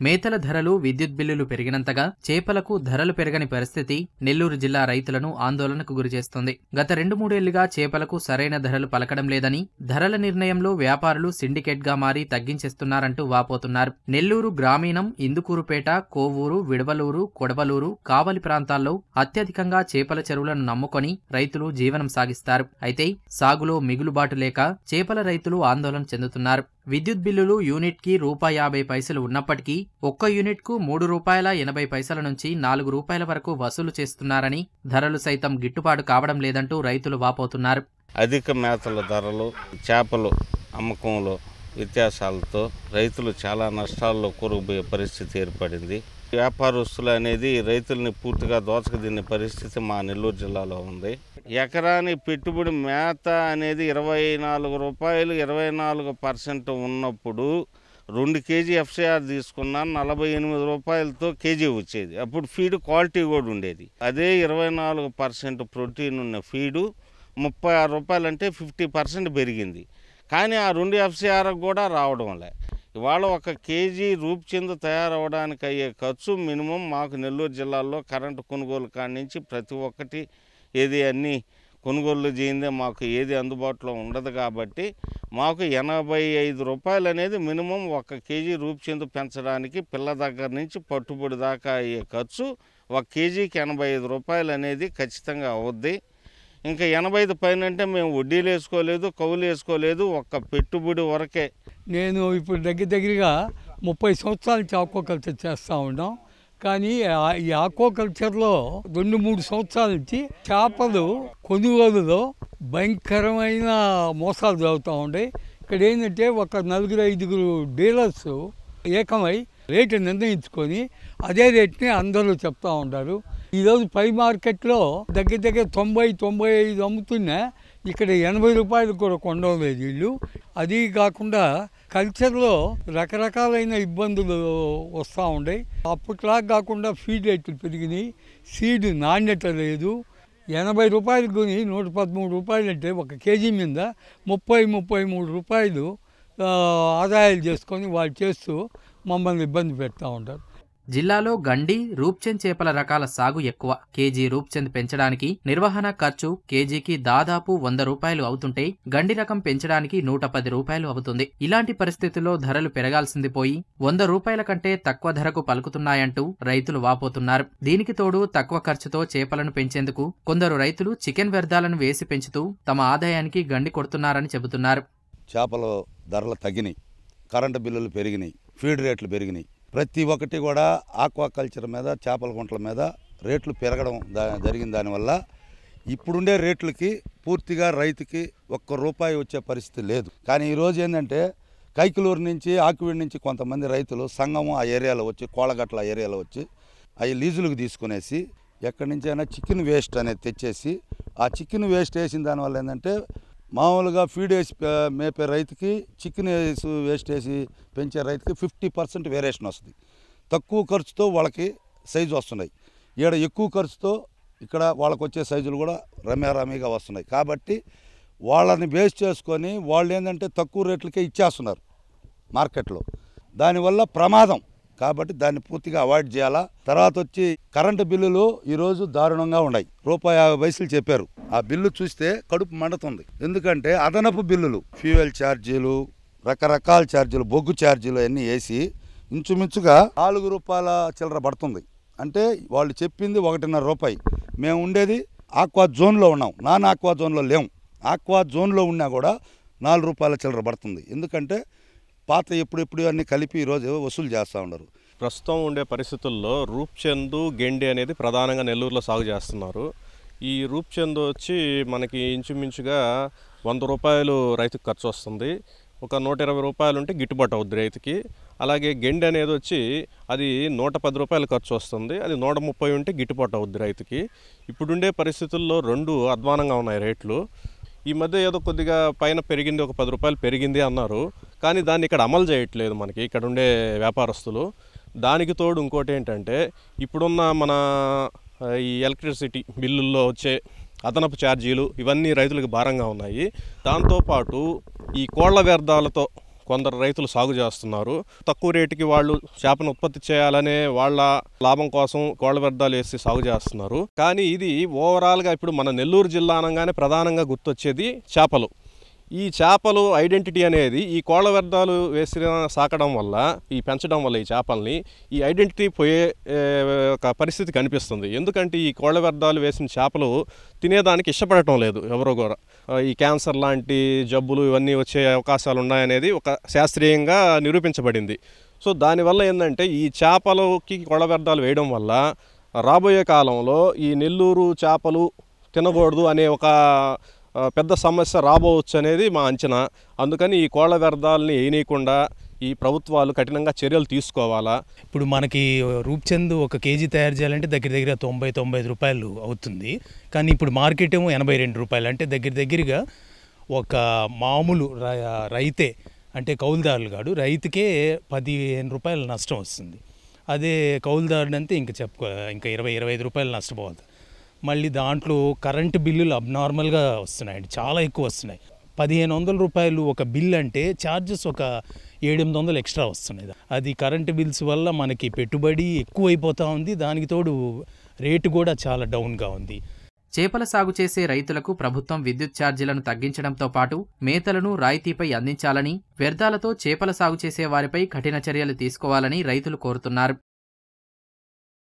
మేతల ధరలు, విద్యుత్ బిల్లులు పెరిగినంతగా చేపలకు ధరలు పెరగని పరిస్థితి నెల్లూరు జిల్లా రైతులను ఆందోళనకు గురిచేస్తోంది. గత 2-3 ఏళ్లుగా చేపలకు సరైన ధరలు పలకడం లేదని, ధరల నిర్ణయంలో వ్యాపారులు సిండికేట్గా మారి తగ్గించేస్తున్నారంటూ వాపోతున్నారు. నెల్లూరు గ్రామీణం, ఇందుకూరుపేట, కోవూరు, విడవలూరు, కొడవలూరు, కావలి ప్రాంతాల్లో అత్యధికంగా చేపల చెరువులను నమ్ముకొని రైతులు జీవనం సాగిస్తారు. అయితే సాగులో మిగులుబాటు లేక చేపల రైతులు ఆందోళన చెందుతున్నారు. విద్యుత్ బిల్లులు యూనిట్కి ₹50 ఉన్నప్పటికీ ఒక్క యూనిట్కు ₹3.80 నుంచి ₹4 వరకు వసూలు చేస్తున్నారని, ధరలు సైతం గిట్టుబాటు కావడం లేదంటూ రైతులు వాపోతున్నారు. అధిక మేతల ధరలు, చేపలు అమ్మకంలో వ్యత్యాసాలతో రైతులు చాలా నష్టాల్లో కూరుకుపోయే పరిస్థితి ఏర్పడింది. వ్యాపారస్తులు అనేది రైతుల్ని పూర్తిగా దోచకదిన్నే పరిస్థితి మా నెల్లూరు జిల్లాలో ఉంది. ఎకరాని పెట్టుబడి మేత అనేది ₹24, 24% ఉన్నప్పుడు 2 కేజీ FCR తీసుకున్నా ₹48తో కేజీ వచ్చేది. అప్పుడు ఫీడ్ క్వాలిటీ కూడా ఉండేది. అదే 24% ప్రోటీన్ ఉన్న ఫీడు ₹36 అంటే 50% పెరిగింది. కానీ ఆ 2 FCR కూడా రావడం లే. ఇవాళ 1 కేజీ రూప్చంద్ తయారవడానికి అయ్యే ఖర్చు మినిమం మాకు నెల్లూరు జిల్లాలో కరెంటు కొనుగోలు కాడి నుంచి ప్రతి ఒక్కటి అన్నీ కొనుగోలు చేయిందే మాకు ఏది అందుబాటులో ఉండదు. కాబట్టి మాకు ₹85 అనేది మినిమం 1 కేజీ రూప్చంద్ పెంచడానికి పిల్ల దగ్గర నుంచి పట్టుబడి దాకా అయ్యే ఖర్చు 1 కేజీకి ₹85 అనేది ఖచ్చితంగా అవుద్ది. ఇంకా 85 పైన అంటే మేము వడ్డీలు వేసుకోలేదు, కౌలు వేసుకోలేదు, ఒక్క పెట్టుబడి వరకే. నేను ఇప్పుడు దగ్గరగా 30 సంవత్సరాల నుంచి ఆక్వాకల్చర్ చేస్తూ ఉన్నాం. కానీ ఈ ఆక్వాకల్చర్లో 2-3 సంవత్సరాల నుంచి చేపలు కొనుగోలులో భయంకరమైన మోసాలు జరుగుతూ ఉన్నాయి. ఇక్కడ ఏంటంటే ఒక 4-5 డీలర్స్ ఏకమై రేటు నిర్ణయించుకొని అదే రేట్ని అందరూ చెప్తూ ఉంటారు. ఈరోజు పై మార్కెట్లో దగ్గర 90-95 అమ్ముతున్నా ఇక్కడ ₹80 కూడా కొనడం లేదు వీళ్ళు. అది కాకుండా కల్చర్లో రకరకాలైన ఇబ్బందులు వస్తూ ఉన్నాయి. అప్పట్లా కాకుండా ఫీడ్ రేట్లు పెరిగినాయి, సీడ్ నాణ్యత లేదు. ₹80 కొని ₹113 అంటే 1 కేజీ మీద ₹30-33 ఆదాయాలు చేసుకొని వాళ్ళు చేస్తూ మమ్మల్ని ఇబ్బంది పెడతా ఉంటారు. జిల్లాలో గండి, రూప్చంద్ చేపల రకాల సాగు ఎక్కువ. కేజీ రూప్చంద్ పెంచడానికి నిర్వహణ ఖర్చు కేజీకి దాదాపు ₹100 అవుతుంటే గండి రకం పెంచడానికి ₹110 అవుతుంది. ఇలాంటి పరిస్థితుల్లో ధరలు పెరగాల్సింది పోయి ₹100 కంటే తక్కువ ధరకు పలుకుతున్నాయంటూ రైతులు వాపోతున్నారు. దీనికి తోడు తక్కువ ఖర్చుతో చేపలను పెంచేందుకు కొందరు రైతులు చికెన్ వ్యర్థాలను వేసి పెంచుతూ తమ ఆదాయానికి గండి కొడుతున్నారని చెబుతున్నారు. చేపల ధరలు తగ్గినాయి, కరెంటు బిల్లులు పెరిగినాయి, ఫీడ్ రేట్లు పెరిగినాయి. ప్రతి ఒక్కటి కూడా ఆక్వాకల్చర్ మీద, చేపల గుంటల మీద రేట్లు పెరగడం జరిగిన దానివల్ల ఇప్పుడుండే రేట్లకి పూర్తిగా రైతుకి ₹1 వచ్చే పరిస్థితి లేదు. కానీ ఈరోజు ఏంటంటే కైకలూరు నుంచి, ఆకువీడి నుంచి కొంతమంది రైతులు సంగమం ఆ ఏరియాలో వచ్చి, కోళ్ళగట్ల ఏరియాలో వచ్చి అవి లీజులకు తీసుకునేసి ఎక్కడి నుంచైనా చికెన్ వేస్ట్ అనేది తెచ్చేసి ఆ చికెన్ వేస్ట్ వేసిన దానివల్ల ఏంటంటే మామూలుగా ఫీడ్ వేసి మేపే రైతుకి చికెన్ వేస్ట్ వేసి పెంచే రైతుకి 50% వేరియేషన్ వస్తుంది. తక్కువ ఖర్చుతో వాళ్ళకి సైజు వస్తున్నాయి. ఇక్కడ ఎక్కువ ఖర్చుతో ఇక్కడ వాళ్ళకు వచ్చే సైజులు కూడా రమ్యారమీగా వస్తున్నాయి. కాబట్టి వాళ్ళని బేస్ చేసుకొని వాళ్ళు ఏంటంటే తక్కువ రేట్లకే ఇచ్చేస్తున్నారు మార్కెట్లో. దానివల్ల ప్రమాదం. కాబట్టి దాన్ని పూర్తిగా అవాయిడ్ చేయాలా. తర్వాత వచ్చి కరెంటు బిల్లులు ఈరోజు దారుణంగా ఉన్నాయి. ₹50 చెప్పారు. ఆ బిల్లు చూస్తే కడుపు మండుతుంది. ఎందుకంటే అదనపు బిల్లులు, ఫ్యూయల్ ఛార్జీలు, రకరకాల ఛార్జీలు, బొగ్గు ఛార్జీలు అన్నీ వేసి ఇంచుమించుగా ₹4 చిల్లర పడుతుంది. అంటే వాళ్ళు చెప్పింది ₹1.50. మేము ఉండేది ఆక్వా జోన్లో ఉన్నాం, నాన్ ఆక్వా జోన్లో లేము. ఆక్వా జోన్లో ఉన్నా కూడా ₹4 చిల్లర పడుతుంది. ఎందుకంటే పాత ఎప్పుడు అన్నీ కలిపి ఈరోజు వసూలు చేస్తూ ఉన్నారు. ప్రస్తుతం ఉండే పరిస్థితుల్లో రూప్చంద్, గెండి అనేది ప్రధానంగా నెల్లూరులో సాగు చేస్తున్నారు. ఈ రూప్చంద్ వచ్చి మనకి ఇంచుమించుగా ₹100 రైతుకు ఖర్చు వస్తుంది. ఒక ₹120 ఉంటే గిట్టుబాటు అవుద్ది రైతుకి. అలాగే గెండి అనేది వచ్చి అది ₹110 ఖర్చు వస్తుంది. అది 130 ఉంటే గిట్టుబాటు అవుద్ది రైతుకి. ఇప్పుడుండే పరిస్థితుల్లో రెండు అధ్వానంగా ఉన్నాయి రేట్లు. ఈ మధ్య ఏదో కొద్దిగా పైన పెరిగింది, ఒక ₹10 పెరిగింది అన్నారు. కానీ దాన్ని ఇక్కడ అమలు చేయట్లేదు మనకి ఇక్కడ ఉండే వ్యాపారస్తులు. దానికి తోడు ఇంకోటి ఏంటంటే ఇప్పుడున్న మన ఈ ఎలక్ట్రిసిటీ బిల్లుల్లో వచ్చే అదనపు ఛార్జీలు ఇవన్నీ రైతులకు భారంగా ఉన్నాయి. దాంతోపాటు ఈ కోళ్ల వ్యర్థాలతో కొందరు రైతులు సాగు చేస్తున్నారు. తక్కువ రేటుకి వాళ్ళు చేపను ఉత్పత్తి చేయాలనే వాళ్ళ లాభం కోసం కోళ్ల వ్యర్థాలు వేసి సాగు చేస్తున్నారు. కానీ ఇది ఓవరాల్గా ఇప్పుడు మన నెల్లూరు జిల్లా అనగానే ప్రధానంగా గుర్తొచ్చేది చేపలు. ఈ చేపలు ఐడెంటిటీ అనేది ఈ కోళ్ల వ్యర్థాలు వేసి సాకడం వల్ల, ఈ పెంచడం వల్ల ఈ చేపల్ని ఈ ఐడెంటిటీ పోయే ఒక పరిస్థితి కనిపిస్తుంది. ఎందుకంటే ఈ కోళ్ల వ్యర్థాలు వేసిన చేపలు తినేదానికి ఇష్టపడటం లేదు ఎవరో కూడా. ఈ క్యాన్సర్ లాంటి జబ్బులు ఇవన్నీ వచ్చే అవకాశాలు ఉన్నాయనేది ఒక శాస్త్రీయంగా నిరూపించబడింది. సో దానివల్ల ఏంటంటే ఈ చేపలకి కోళ్ల వ్యర్థాలు వేయడం వల్ల రాబోయే కాలంలో ఈ నెల్లూరు చేపలు తినకూడదు అనే ఒక పెద్ద సమస్య రాబోవచ్చు అనేది మా అంచనా. అందుకని ఈ కోళ్ల వ్యర్థాలని వేయనీయకుండా ఈ ప్రభుత్వాలు కఠినంగా చర్యలు తీసుకోవాలా. ఇప్పుడు మనకి రూప్చంద్ ఒక కేజీ తయారు చేయాలంటే దగ్గర 90-95 రూపాయలు అవుతుంది. కానీ ఇప్పుడు మార్కెట్ ఏమో 82 రూపాయలు. అంటే దగ్గరగా ఒక మామూలు రైతే, అంటే కౌలుదారులు కాదు, రైతుకే 15 రూపాయలు నష్టం వస్తుంది. అదే కౌలుదారుడు అంటే ఇంకా 20-25 రూపాయలు నష్టపోవాలి. మళ్ళీ దాంట్లో కరెంటు బిల్లులు అబ్నార్మల్గా వస్తున్నాయండి, చాలా ఎక్కువ వస్తున్నాయి. 1500 రూపాయలు ఒక బిల్ అంటే ఛార్జెస్ ఒక 700-800 ఎక్స్ట్రా వస్తున్నాయి. అది కరెంటు బిల్స్ వల్ల మనకి పెట్టుబడి ఎక్కువైపోతూ ఉంది. దానికి తోడు రేటు కూడా చాలా డౌన్గా ఉంది. చేపల సాగు చేసే రైతులకు ప్రభుత్వం విద్యుత్ ఛార్జీలను తగ్గించడంతో పాటు మేతలను రాయితీపై అందించాలని, వ్యర్థాలతో చేపల సాగు చేసే వారిపై కఠిన చర్యలు తీసుకోవాలని రైతులు కోరుతున్నారు.